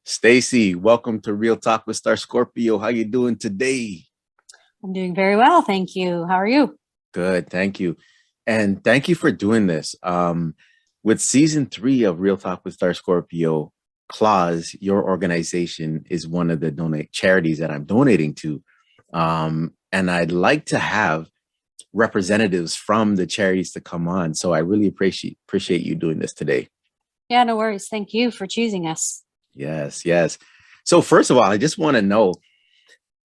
Stacey, welcome to Real Talk with Star Scorpio. How you doing today? I'm doing very well, thank you. How are you? Good, thank you. And thank you for doing this. With season 3 of Real Talk with Star Scorpio, KLAWS, your organization, is one of the donate charities that I'm donating to. And I'd like to have representatives from the charities to come on. So I really appreciate you doing this today. Yeah, no worries. Thank you for choosing us. Yes, yes. So first of all, I just want to know,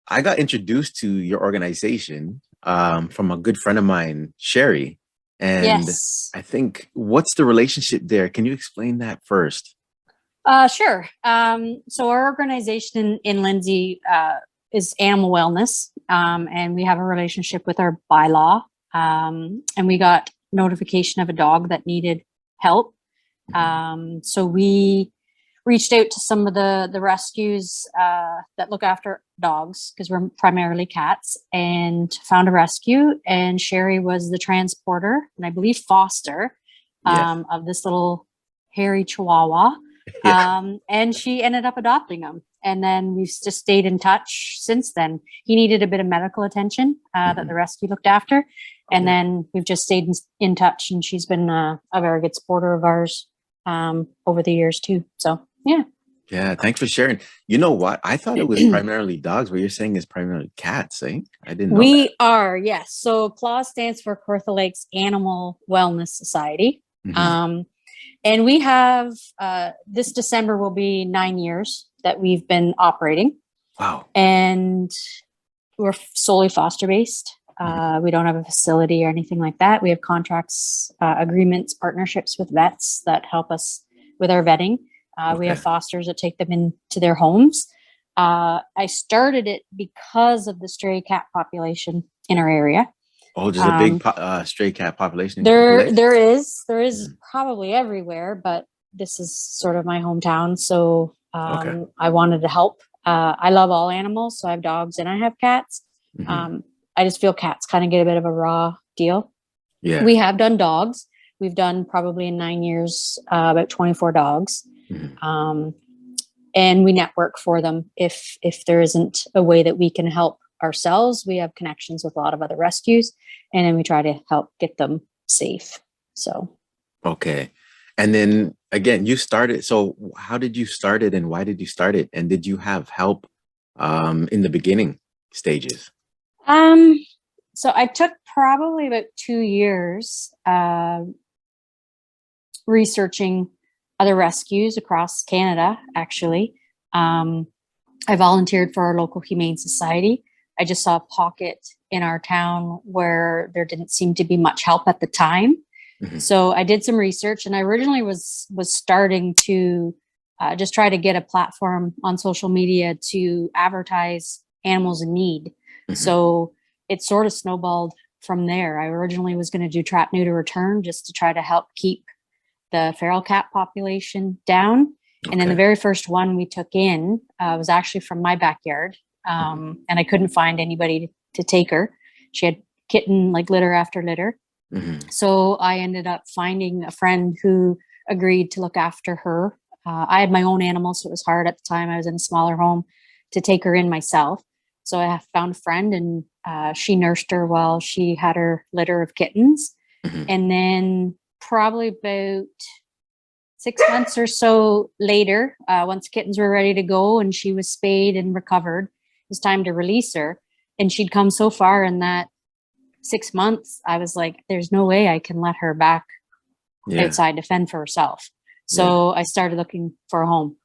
I got introduced to your organization from a good friend of mine, Sherry. And Yes. I think, what's the relationship there? Can you explain that first? Sure. So our organization in Lindsay is Animal Wellness, and we have a relationship with our bylaw. And we got notification of a dog that needed help. So we reached out to some of the rescues that look after dogs, because we're primarily cats, and found a rescue. And Sherry was the transporter, and I believe foster, Yes. of this little hairy Chihuahua. Yeah. And she ended up adopting him. And then we've just stayed in touch since then. He needed a bit of medical attention that the rescue looked after. And then we've just stayed in touch, and she's been a very good supporter of ours over the years too. So, yeah. Yeah, thanks for sharing. You know what? I thought it was primarily dogs, but you're saying it's primarily cats, eh? I didn't know that. We are, yes. So KLAWS stands for Kawartha Lakes Animal Wellness Society. And we have, this December will be 9 years that we've been operating. Wow. And we're solely foster based. We don't have a facility or anything like that. We have contracts, agreements, partnerships with vets that help us with our vetting. We have fosters that take them into their homes. I started it because of the stray cat population in our area. Oh, there's a big stray cat population. There is probably everywhere, but this is sort of my hometown. So I wanted to help. I love all animals. So I have dogs and I have cats. I just feel cats kind of get a bit of a raw deal. Yeah. We have done dogs. We've done probably in 9 years, about 24 dogs. And we network for them. If there isn't a way that we can help ourselves, we have connections with a lot of other rescues, and then we try to help get them safe. So. Okay. And then again, you started. So how did you start it, and why did you start it? And did you have help in the beginning stages? So I took probably about 2 years researching other rescues across Canada, actually. I volunteered for our local humane society. I just saw a pocket in our town where there didn't seem to be much help at the time. So I did some research, and I originally was starting to just try to get a platform on social media to advertise animals in need. So it sort of snowballed from there. I originally was going to do trap, neuter, return, just to try to help keep the feral cat population down. And then the very first one we took in was actually from my backyard. And I couldn't find anybody to take her. She had kitten, like litter after litter. So I ended up finding a friend who agreed to look after her. I had my own animals, so it was hard at the time. I was in a smaller home to take her in myself. So I found a friend, and she nursed her while she had her litter of kittens. And then probably about 6 months or so later, once kittens were ready to go and she was spayed and recovered, it was time to release her. And she'd come so far in that 6 months, I was like, there's no way I can let her back outside to fend for herself. So I started looking for a home,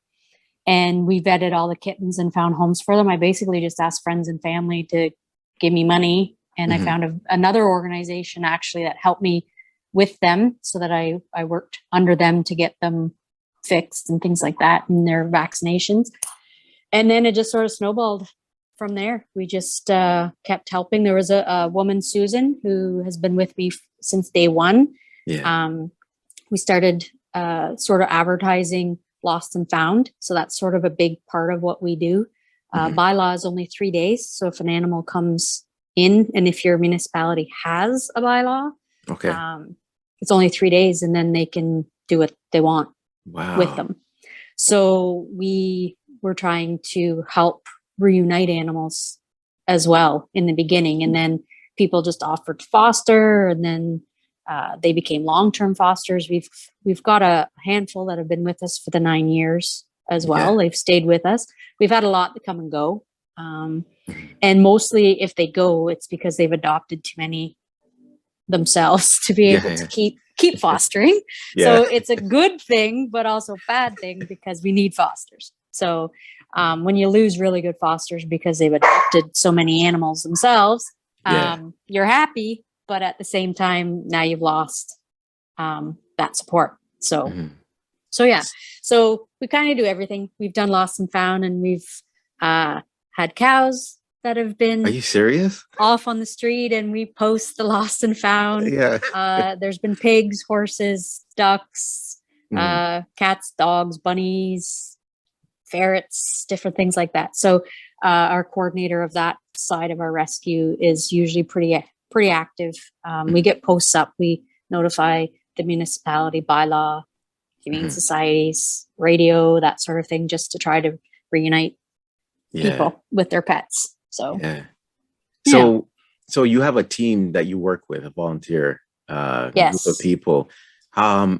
and we vetted all the kittens and found homes for them. I basically just asked friends and family to give me money. And I found another organization actually that helped me with them, so that I worked under them to get them fixed and things like that, and their vaccinations. And then it just sort of snowballed from there. We just kept helping. There was a woman, Susan, who has been with me since day one. We started sort of advertising lost and found. So that's sort of a big part of what we do. Bylaw is only 3 days. So if an animal comes in, and if your municipality has a bylaw, it's only 3 days, and then they can do what they want with them. So we were trying to help reunite animals as well in the beginning. And then people just offered to foster, and then they became long-term fosters. We've got a handful that have been with us for the 9 years as well. They've stayed with us. We've had a lot that come and go. And mostly if they go, it's because they've adopted too many themselves to be able to keep fostering. So it's a good thing, but also a bad thing because we need fosters. So when you lose really good fosters because they've adopted so many animals themselves, you're happy, but at the same time, now you've lost that support. So, so we kind of do everything. We've done lost and found, and we've had cows that have been. Are you serious? Off on the street, and we post the lost and found. There's been pigs, horses, ducks, cats, dogs, bunnies, ferrets, different things like that. So our coordinator of that side of our rescue is usually pretty active. We get posts up. We notify the municipality by law, humane societies, radio, that sort of thing, just to try to reunite people with their pets. So So you have a team that you work with, a volunteer group of people. How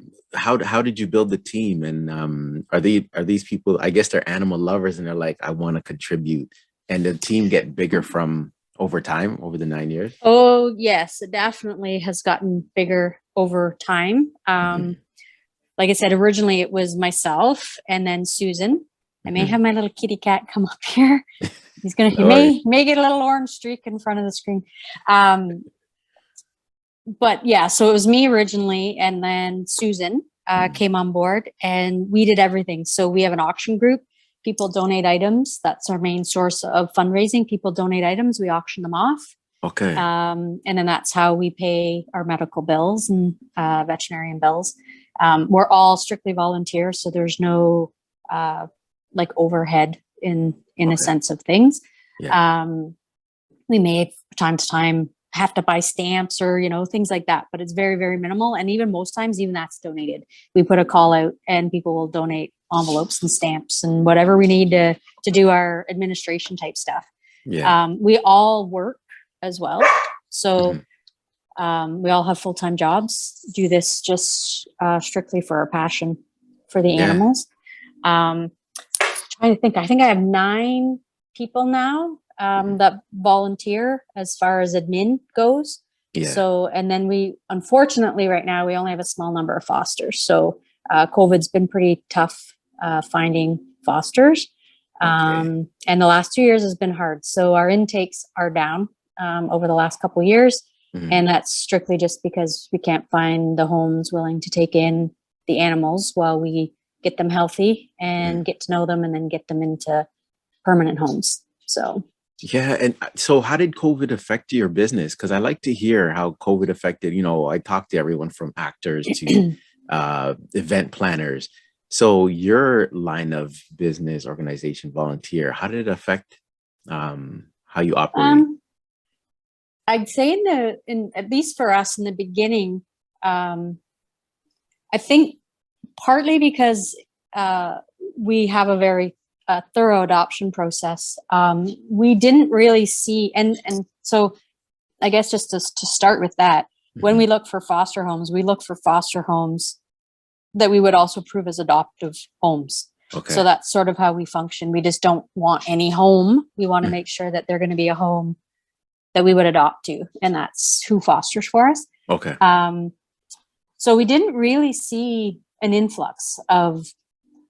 did you build the team? And are these people, I guess they're animal lovers and they're like, I want to contribute, and the team get bigger from over time, over the 9 years? Oh, yes, it definitely has gotten bigger over time. Like I said, originally it was myself and then Susan. I may have my little kitty cat come up here. He's gonna, he may get a little orange streak in front of the screen. But yeah, so it was me originally, and then Susan came on board, and we did everything. So we have an auction group. People donate items. That's our main source of fundraising. People donate items. We auction them off. Okay. And then that's how we pay our medical bills and veterinarian bills. We're all strictly volunteer, so there's no like overhead in a sense of things. We may from time to time have to buy stamps or, things like that, but it's very, very minimal. And even most times, even that's donated. We put a call out and people will donate envelopes and stamps and whatever we need to do our administration type stuff. We all work as well. So we all have full-time jobs, do this just strictly for our passion for the animals. Trying to think, I think I have 9 people now that volunteer as far as admin goes. So, and then we, unfortunately right now, we only have a small number of fosters. So COVID's been pretty tough finding fosters. And the last 2 years has been hard. So our intakes are down over the last couple of years. And that's strictly just because we can't find the homes willing to take in the animals while we get them healthy and get to know them and then get them into permanent homes. So. Yeah. And so how did COVID affect your business? Because I like to hear how COVID affected, I talk to everyone from actors to event planners. So your line of business, organization, volunteer, how did it affect how you operate? I'd say in at least for us in the beginning, I think partly because we have a very thorough adoption process. We didn't really see, and so I guess just to start with that, when we look for foster homes, we look for foster homes that we would also prove as adoptive homes. So that's sort of how we function. We just don't want any home. We want to make sure that they're going to be a home that we would adopt to, and that's who fosters for us. So we didn't really see an influx of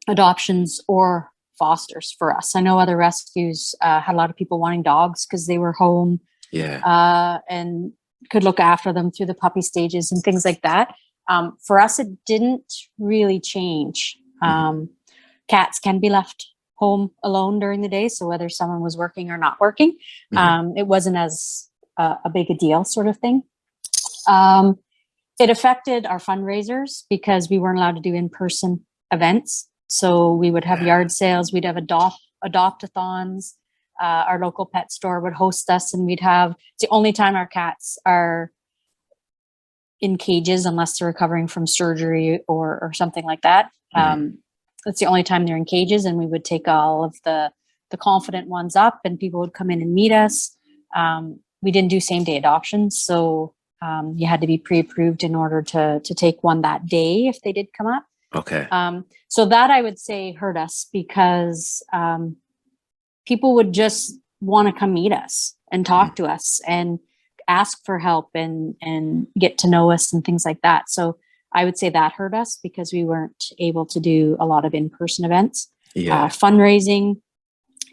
adoptions or fosters for us. I know other rescues had a lot of people wanting dogs because they were home and could look after them through the puppy stages and things like that. For us, it didn't really change. Cats can be left home alone during the day. So whether someone was working or not working, it wasn't as a big a deal sort of thing. It affected our fundraisers because we weren't allowed to do in-person events. So we would have yard sales, we'd have adopt-a-thons. Our local pet store would host us, and it's the only time our cats are in cages unless they're recovering from surgery or something like that. That's the only time they're in cages, and we would take all of the confident ones up, and people would come in and meet us. We didn't do same day adoptions, so you had to be pre-approved in order to take one that day if they did come up. Okay. So that I would say hurt us because people would just want to come meet us and talk to us and ask for help and get to know us and things like that. So I would say that hurt us because we weren't able to do a lot of in-person events. Yeah. Fundraising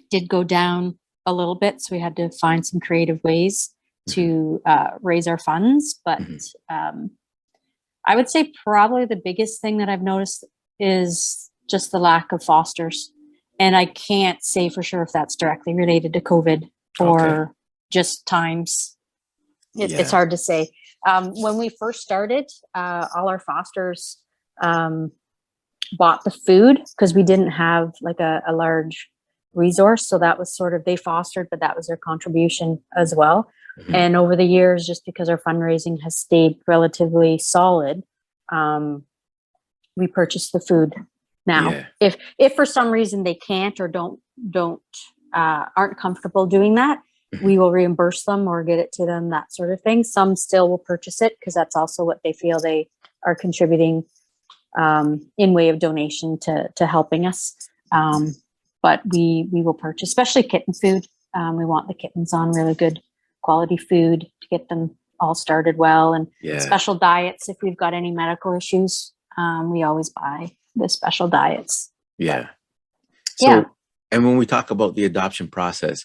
did go down a little bit, so we had to find some creative ways to raise our funds. But I would say probably the biggest thing that I've noticed is just the lack of fosters. And I can't say for sure if that's directly related to COVID or just times. It's hard to say. When we first started, all our fosters bought the food because we didn't have like a large resource. So that was sort of, they fostered, but that was their contribution as well. And over the years, just because our fundraising has stayed relatively solid, we purchase the food now. If for some reason they can't or aren't comfortable doing that, we will reimburse them or get it to them, that sort of thing. Some still will purchase it because that's also what they feel they are contributing in way of donation to helping us. But we will purchase, especially kitten food. We want the kittens on really good quality food to get them all started well, and special diets. If we've got any medical issues, we always buy the special diets. So, and when we talk about the adoption process,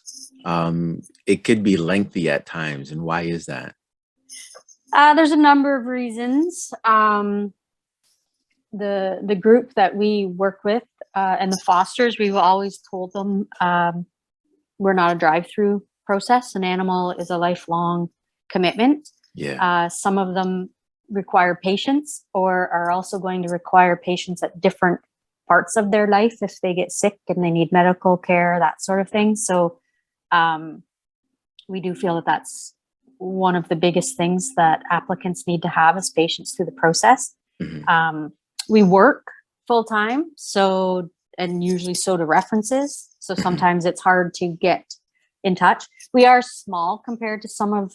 it could be lengthy at times. And why is that? There's a number of reasons. The group that we work with and the fosters, we've always told them we're not a drive-through process. An animal is a lifelong commitment. Some of them require patience or are also going to require patience at different parts of their life if they get sick and they need medical care, that sort of thing. So we do feel that that's one of the biggest things that applicants need to have as patients through the process. We work full time, so, and usually so do references. So sometimes it's hard to get in touch. We are small compared to some of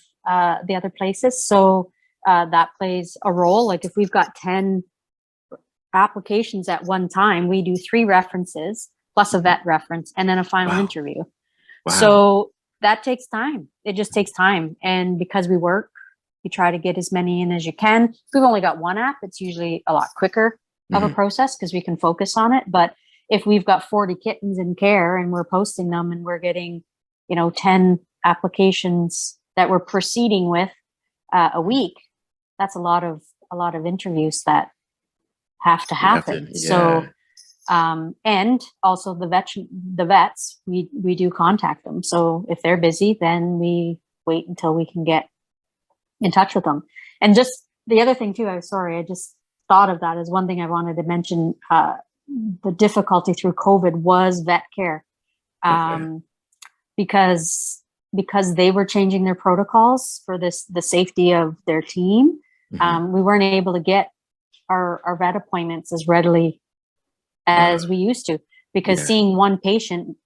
the other places. So that plays a role. Like if we've got 10 applications at one time, we do 3 references plus a vet reference and then a final interview. So that takes time. It just takes time. And because we work, you try to get as many in as you can. If we've only got one app, it's usually a lot quicker of a process because we can focus on it. But if we've got 40 kittens in care and we're posting them and we're getting, 10 applications that we're proceeding with a week, that's a lot of interviews that have to happen. So, and also the vets, we do contact them. So if they're busy, then we wait until we can get in touch with them. And just the other thing too, I just thought of that as one thing I wanted to mention. The difficulty through COVID was vet care. Because they were changing their protocols for the safety of their team. We weren't able to get our vet appointments as readily as we used to, because seeing one patient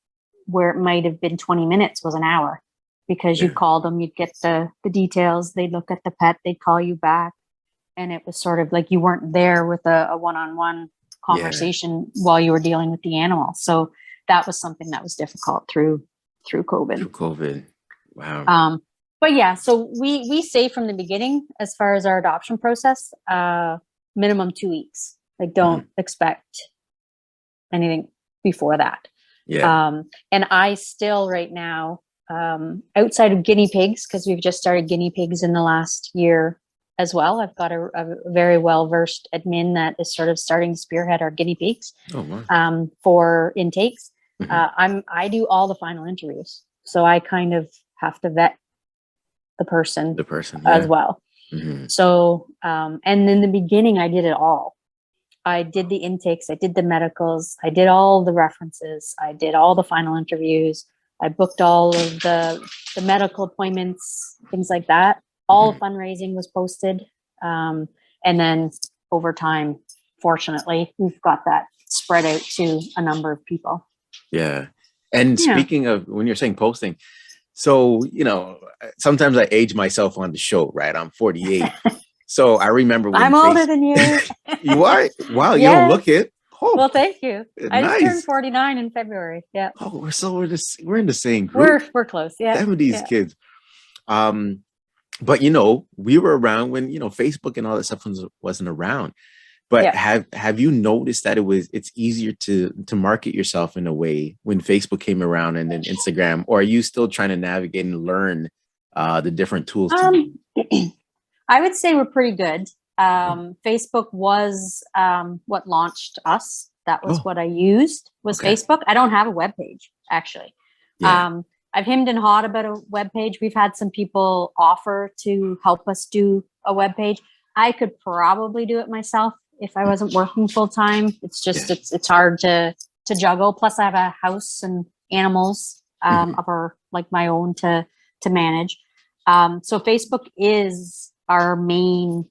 where it might have been 20 minutes was an hour, because you'd call them, you'd get the details, they'd look at the pet, they'd call you back. And it was sort of like you weren't there with a one-on-one conversation while you were dealing with the animal. So that was something that was difficult through COVID. Wow. But so we say from the beginning, as far as our adoption process, minimum 2 weeks. Like don't expect anything before that. And I still right now, outside of guinea pigs, because we've just started guinea pigs in the last year as well. I've got a very well-versed admin that is sort of starting to spearhead our guinea pigs for intakes. I do all the final interviews. So I kind of have to vet the person as well. So, and in the beginning, I did it all. I did the intakes, I did the medicals, I did all the references, I did all the final interviews, I booked all of the medical appointments, things like that. All fundraising was posted. And then over time, fortunately, we've got that spread out to a number of people. Yeah. And Yeah. speaking of, when you're saying posting, so, sometimes I age myself on the show, right? I'm 48. So I remember when I'm older than you. You are? Wow, you Yes. don't look it. Oh, Well, thank you. I just turned nice. 49 in February. Yeah. Oh, we're in the same group. We're close. Yeah. 70s kids. But we were around when Facebook and all that stuff wasn't around. But Yeah. have you noticed that it's easier to market yourself in a way when Facebook came around and then Instagram, or are you still trying to navigate and learn the different tools? I would say we're pretty good. Facebook was what launched us. That was what I used, was Facebook. I don't have a web page, actually. Yeah. I've hemmed and hawed about a web page. We've had some people offer to help us do a web page. I could probably do it myself if I wasn't working full time. It's just it's hard to juggle. Plus, I have a house and animals of my own to manage. So Facebook is our main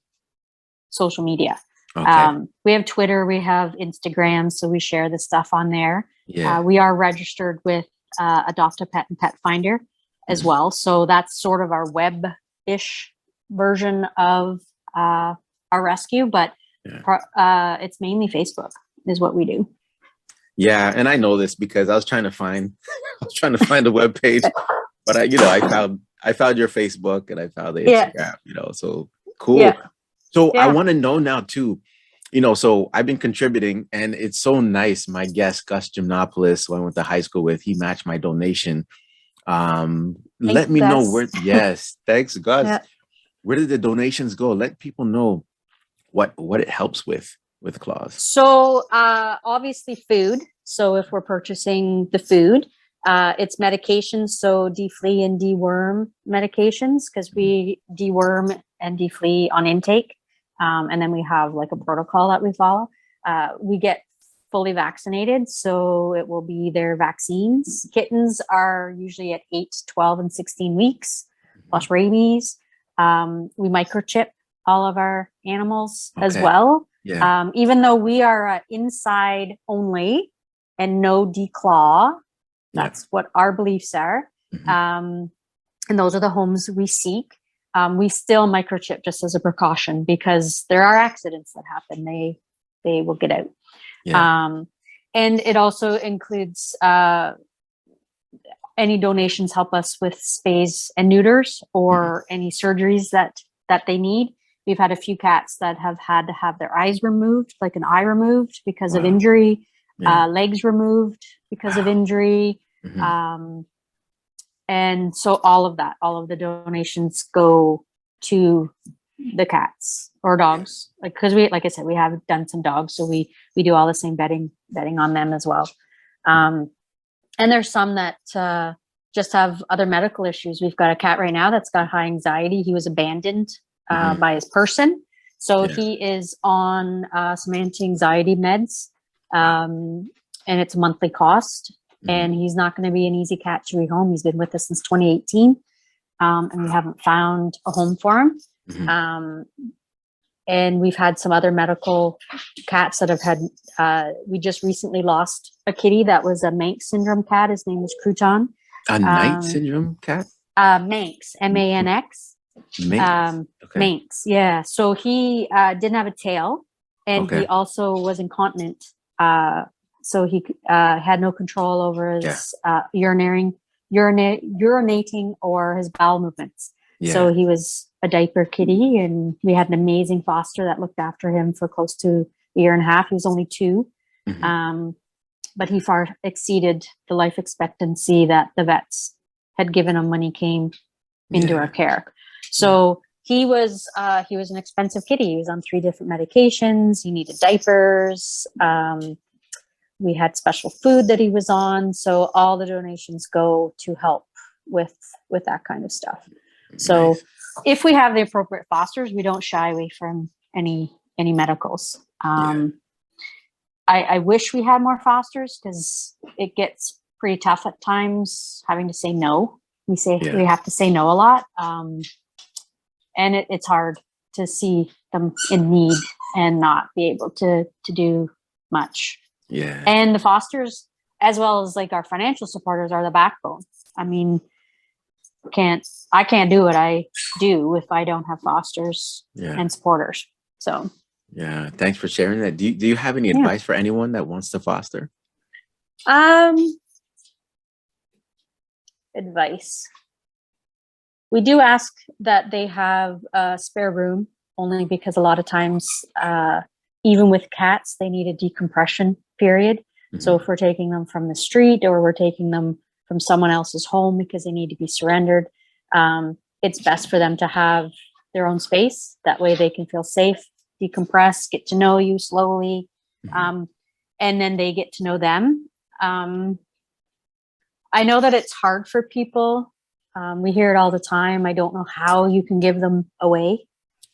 social media. We have Twitter, we have Instagram, so we share the stuff on there. We are registered with Adopt a Pet and Pet Finder as well. So that's sort of our web-ish version of our rescue, but it's mainly Facebook is what we do. Yeah, and I know this because I was trying to find the web page, but I found your Facebook and I found the Instagram, so cool. Yeah. So I want to know now too, so I've been contributing and it's so nice. My guest, Gus Gymnopoulos, who I went to high school with, he matched my donation. Let me know where, thanks, Gus. Yeah. Where did the donations go? Let people know what it helps with KLAWS. So obviously food. So if we're purchasing the food, it's medications, so deflea and deworm medications, because we deworm and deflea on intake. And then we have like a protocol that we follow. We get fully vaccinated, so it will be their vaccines. Kittens are usually at 8, 12, and 16 weeks, plus rabies. We microchip all of our animals as well. Yeah. Even though we are inside only and no declaw, that's what our beliefs are. And those are the homes we seek. We still microchip just as a precaution because there are accidents that happen. They will get out. Yeah. And it also includes any donations help us with spays and neuters or any surgeries that they need. We've had a few cats that have had to have their eyes removed, like an eye removed because of injury, legs removed because of injury. And so all of the donations go to the cats or dogs, because like I said, we have done some dogs, so we do all the same bedding on them as well. And there's some that just have other medical issues. We've got a cat right now that's got high anxiety. He was abandoned by his person, so he is on some anti-anxiety meds, and it's a monthly cost. And he's not going to be an easy cat to rehome. He's been with us since 2018, and we haven't found a home for him. And we've had some other medical cats that have had, we just recently lost a kitty that was a Manx syndrome cat. His name was Crouton. A night syndrome cat? Manx, M-A-N-X. Manx. Manx, yeah. So he didn't have a tail, and he also was incontinent. So he had no control over his urinating or his bowel movements. Yeah. So he was a diaper kitty, and we had an amazing foster that looked after him for close to a year and a half. He was only 2, but he far exceeded the life expectancy that the vets had given him when he came into our care. So he was an expensive kitty. He was on 3 different medications. He needed diapers. We had special food that he was on. So all the donations go to help with that kind of stuff. So if we have the appropriate fosters, we don't shy away from any medicals. I wish we had more fosters because it gets pretty tough at times having to say no. We have to say no a lot. And it's hard to see them in need and not be able to do much. Yeah. And the fosters, as well as like our financial supporters, are the backbone. I mean, I can't do what I do if I don't have fosters Yeah. and supporters. So Yeah. Thanks for sharing that. Do you have any yeah. advice for anyone that wants to foster? Advice. We do ask that they have a spare room, only because a lot of times, even with cats, they need a decompression period. So if we're taking them from the street or we're taking them from someone else's home because they need to be surrendered, it's best for them to have their own space. That way they can feel safe, decompress, get to know you slowly, and then they get to know them. I know that it's hard for people. We hear it all the time. I don't know how you can give them away.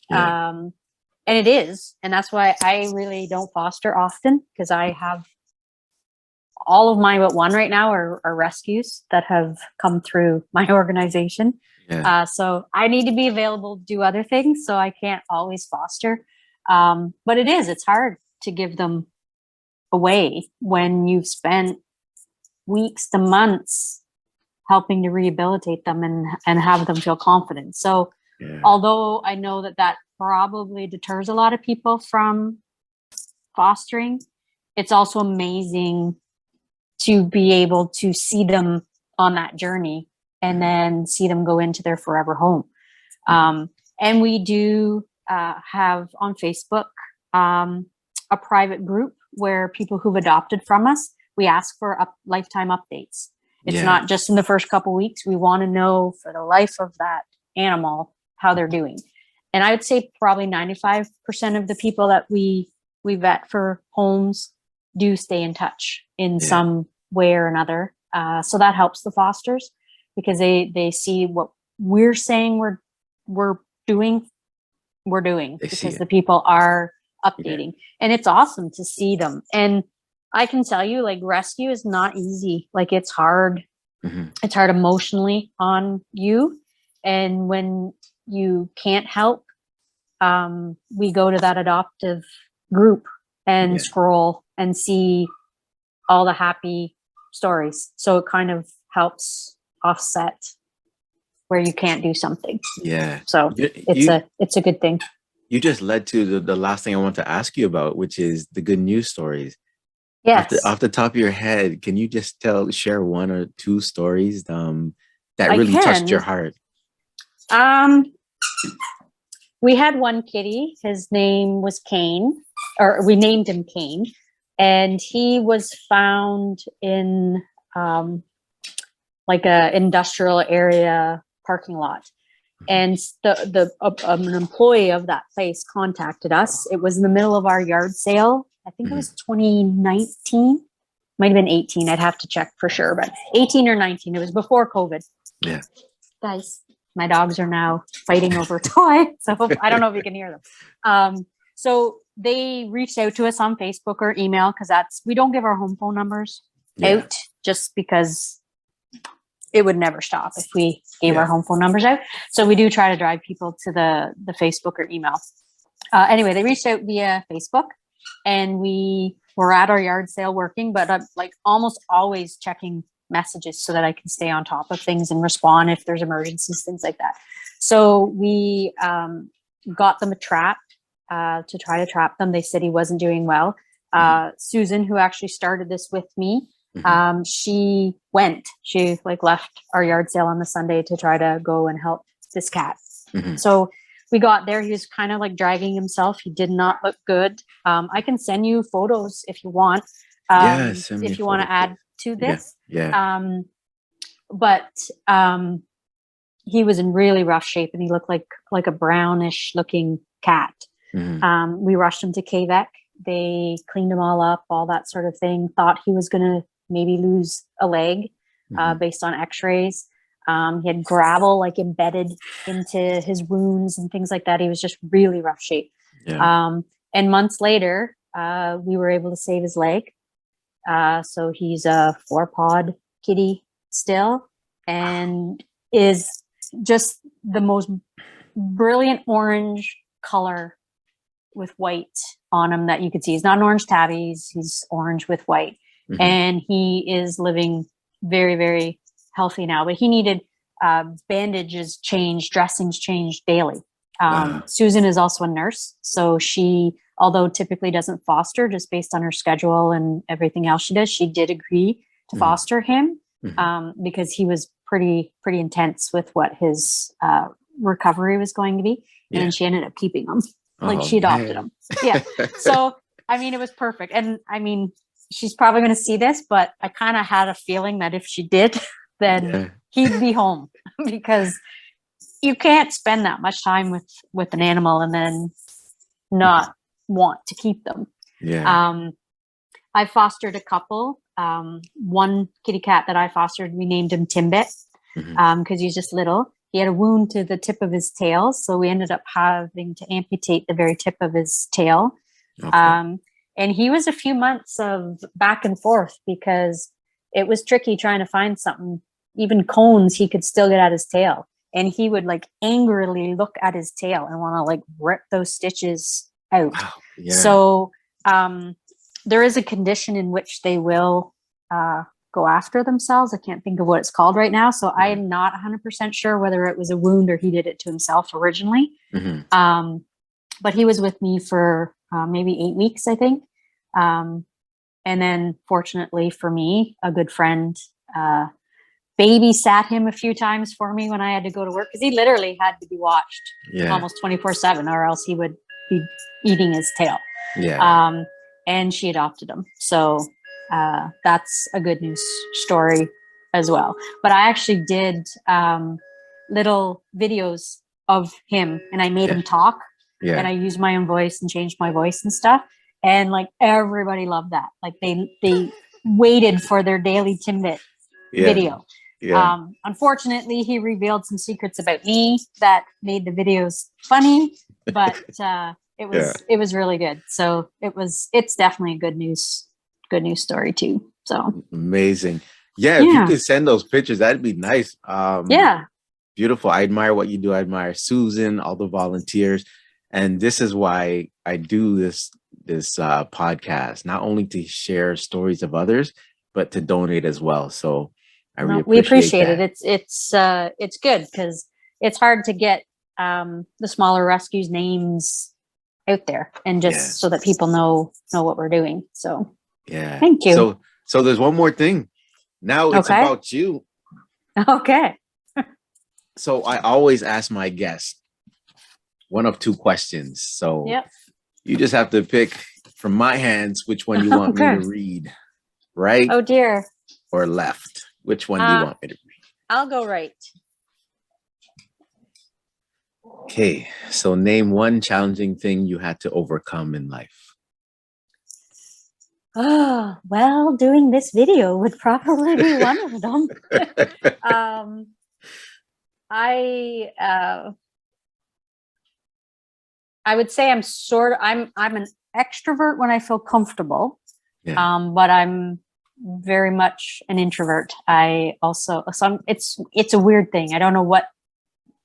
Yeah. And it is. And that's why I really don't foster often, because I have all of mine but one right now are rescues that have come through my organization. Yeah. So I need to be available to do other things. So I can't always foster. But it's hard to give them away when you've spent weeks to months helping to rehabilitate them and have them feel confident. So Yeah. although I know that probably deters a lot of people from fostering, it's also amazing to be able to see them on that journey and then see them go into their forever home. And we do have on Facebook a private group where people who've adopted from us, we ask for lifetime updates. It's not just in the first couple weeks. We want to know for the life of that animal how they're doing. And I would say probably 95% of the people that we vet for homes do stay in touch in some way or another. So that helps the fosters, because they see what we're saying we're doing, because the people are updating. And it's awesome to see them. And I can tell you, like, rescue is not easy. Like, it's hard. It's hard emotionally on you. And when you can't help, we go to that adoptive group and scroll and see all the happy stories. So it kind of helps offset where you can't do something. Yeah. So it's a good thing. You just led to the last thing I want to ask you about, which is the good news stories. Yes. Off the top of your head, can you just share one or two stories that really touched your heart? We had one kitty. His name was Kane, or we named him Kane, and he was found in like a industrial area parking lot. And an employee of that place contacted us. It was in the middle of our yard sale. I think it was 2019, might have been 18. I'd have to check for sure, but 18 or 19. It was before COVID. Yeah. Guys, my dogs are now fighting over a toy. So I don't know if you can hear them. So they reached out to us on Facebook or email, because we don't give our home phone numbers out, just because it would never stop if we gave our home phone numbers out. So we do try to drive people to the Facebook or email. Anyway, they reached out via Facebook, and we were at our yard sale working, but I'm like almost always checking messages so that I can stay on top of things and respond if there's emergencies, things like that. So we got them a trap to try to trap them. They said he wasn't doing well. Susan, who actually started this with me, she left our yard sale on the Sunday to try to go and help this cat. So we got there. He was kind of like dragging himself. He did not look good. I can send you photos if you want. If you want to add to this. But he was in really rough shape, and he looked like a brownish looking cat. We rushed him to KVEC. They cleaned him all up, all that sort of thing. Thought he was going to maybe lose a leg based on x-rays. He had gravel like embedded into his wounds and things like that. He was just really rough shape. And months later, we were able to save his leg. So he's a 4-pod kitty still, and is just the most brilliant orange color with white on him that you could see. He's not an orange tabby. He's orange with white. Mhm. And he is living very, very healthy now. But he needed bandages changed, dressings changed daily. Wow. Susan is also a nurse. So she, although typically doesn't foster just based on her schedule and everything else she does, she did agree to Mhm. foster him Mhm. because he was pretty intense with what his recovery was going to be. Yeah. And she ended up keeping him. Like Oh, she adopted man. him. Yeah. So, I mean, it was perfect. And I mean, she's probably going to see this, but I kind of had a feeling that if she did, then Yeah. he'd be home because you can't spend that much time with an animal and then not want to keep them. Yeah. I fostered a couple. One kitty cat that I fostered, we named him Timbit Mhm. because he's just little. He had a wound to the tip of his tail, so we ended up having to amputate the very tip of his tail. Okay. And he was a few months of back and forth because it was tricky trying to find something. Even cones, he could still get at his tail. And he would like angrily look at his tail and want to like rip those stitches out. Wow. Yeah. So there is a condition in which they will go after themselves. I can't think of what it's called right now. So I'm not 100% sure whether it was a wound or he did it to himself originally. Mhm. But he was with me for maybe 8 weeks, I think. And then fortunately for me, a good friend babysat him a few times for me when I had to go to work because he literally had to be watched Yeah. almost 24/7 or else he would be eating his tail. Yeah. And she adopted him. So that's a good news story as well. But I actually did little videos of him and I made Yeah. him talk Yeah. and I used my own voice and changed my voice and stuff. And like everybody loved that. Like they waited for their daily Timbit Yeah. video. Yeah. Unfortunately, he revealed some secrets about me that made the videos funny, but it was really good. So it's definitely a good news story too. So Amazing. Yeah, if you could send those pictures, that'd be nice. Yeah. Beautiful. I admire what you do. I admire Susan, all the volunteers. And this is why I do this podcast, not only to share stories of others, but to donate as well. So I really we appreciate that. it. It's good because it's hard to get the smaller rescues names out there and just so that people know what we're doing. So yeah, thank you. So there's one more thing. Now it's about you. Okay. So I always ask my guests one of two questions. So you just have to pick from my hands which one you want me to read, right? Oh dear. Or left. Which one do you want me to read? I'll go right. Okay, so name one challenging thing you had to overcome in life. Oh, well, doing this video would probably be one of them. I would say I'm an extrovert when I feel comfortable. But I'm very much an introvert. I also it's a weird thing. I don't know what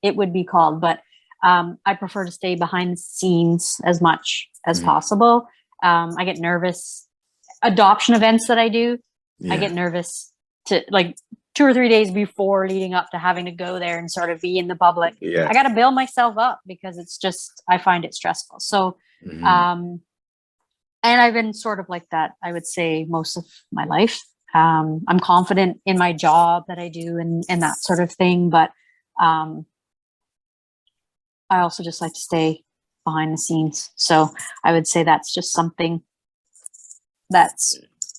it would be called, but I prefer to stay behind the scenes as much as possible. I get nervous. Adoption events that I do, I get nervous to like 2 or 3 days before leading up to having to go there and sort of be in the public. I got to build myself up because it's just, I find it stressful. So, and I've been sort of like that, I would say, most of my life. I'm confident in my job that I do and that sort of thing. But I also just like to stay behind the scenes. So I would say that's just something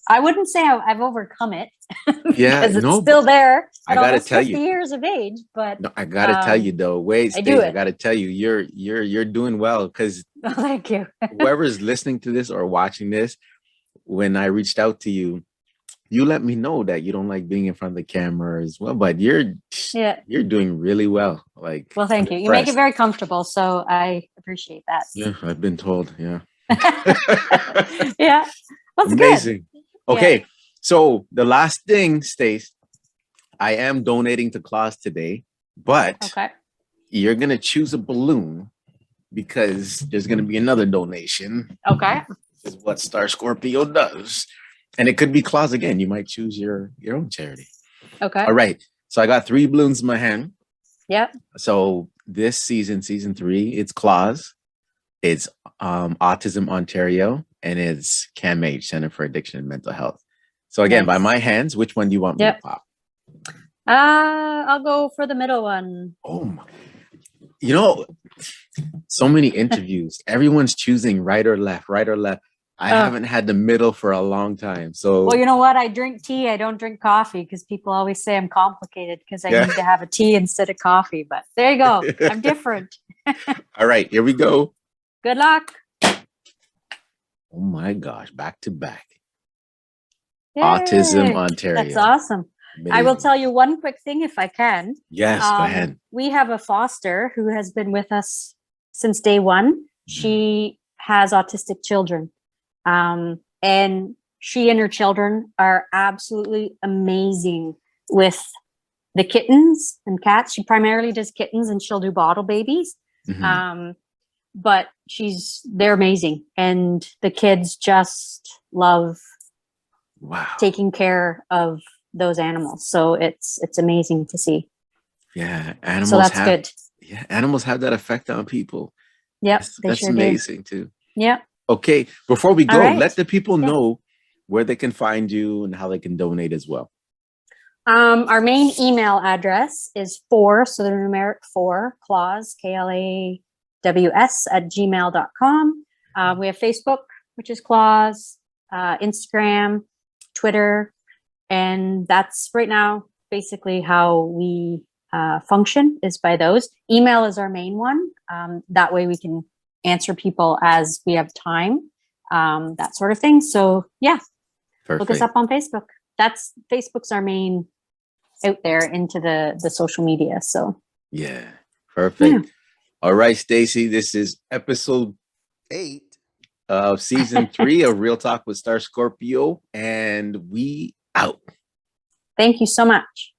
I wouldn't say I've overcome it because it's still there at almost 50 years of age. But I gotta tell you though, Stacey, I gotta tell you, you're doing well because thank you. Whoever's listening to this or watching this, when I reached out to you, you let me know that you don't like being in front of the camera as well, but you're doing really well. Like, well, thank you. You make it very comfortable, so I appreciate that. Yeah, I've been told. Yeah. Yeah. That's amazing. Good. Okay. So the last thing, Stace, I am donating to KLAWS today, but you're gonna choose a balloon because there's going to be another donation. Okay. This is what Star Scorpio does. And it could be KLAWS again. You might choose your own charity. Okay. All right. So I got 3 balloons in my hand. Yep. So this season 3, it's KLAWS, it's Autism Ontario, and it's CAMH, Center for Addiction and Mental Health. So again, by my hands, which one do you want me to pop? I'll go for the middle one. Oh my. You know, so many interviews. Everyone's choosing right or left, right or left. I haven't had the middle for a long time. So, well, you know what? I drink tea. I don't drink coffee because people always say I'm complicated because I need to have a tea instead of coffee. But there you go. I'm different. All right, here we go. Good luck. Oh my gosh, back to back. Yay. Autism Ontario. That's awesome. Amazing. I will tell you one quick thing if I can. Yes, go ahead. We have a foster who has been with us since day one. She has autistic children. And she and her children are absolutely amazing with the kittens and cats. She primarily does kittens and she'll do bottle babies. But they're amazing. And the kids just love taking care of those animals. So it's amazing to see. Yeah. Animals so that's good. Yeah. Animals have that effect on people. Yep. That's sure amazing too. Yep. Okay, before we go, let the people know where they can find you and how they can donate as well. Our main email address is 4, so the numeric 4, KLAWS, KLAWS @gmail.com. We have Facebook, which is KLAWS, Instagram, Twitter, and that's right now basically how we function is by those. Email is our main one. That way we can answer people as we have time, that sort of thing. So yeah, look us up on Facebook. Facebook's our main out there into the social media. So yeah, perfect. All right, Stacey, this is episode 8 of season 3 of Real Talk with Star Scorpio, and we out. Thank you so much.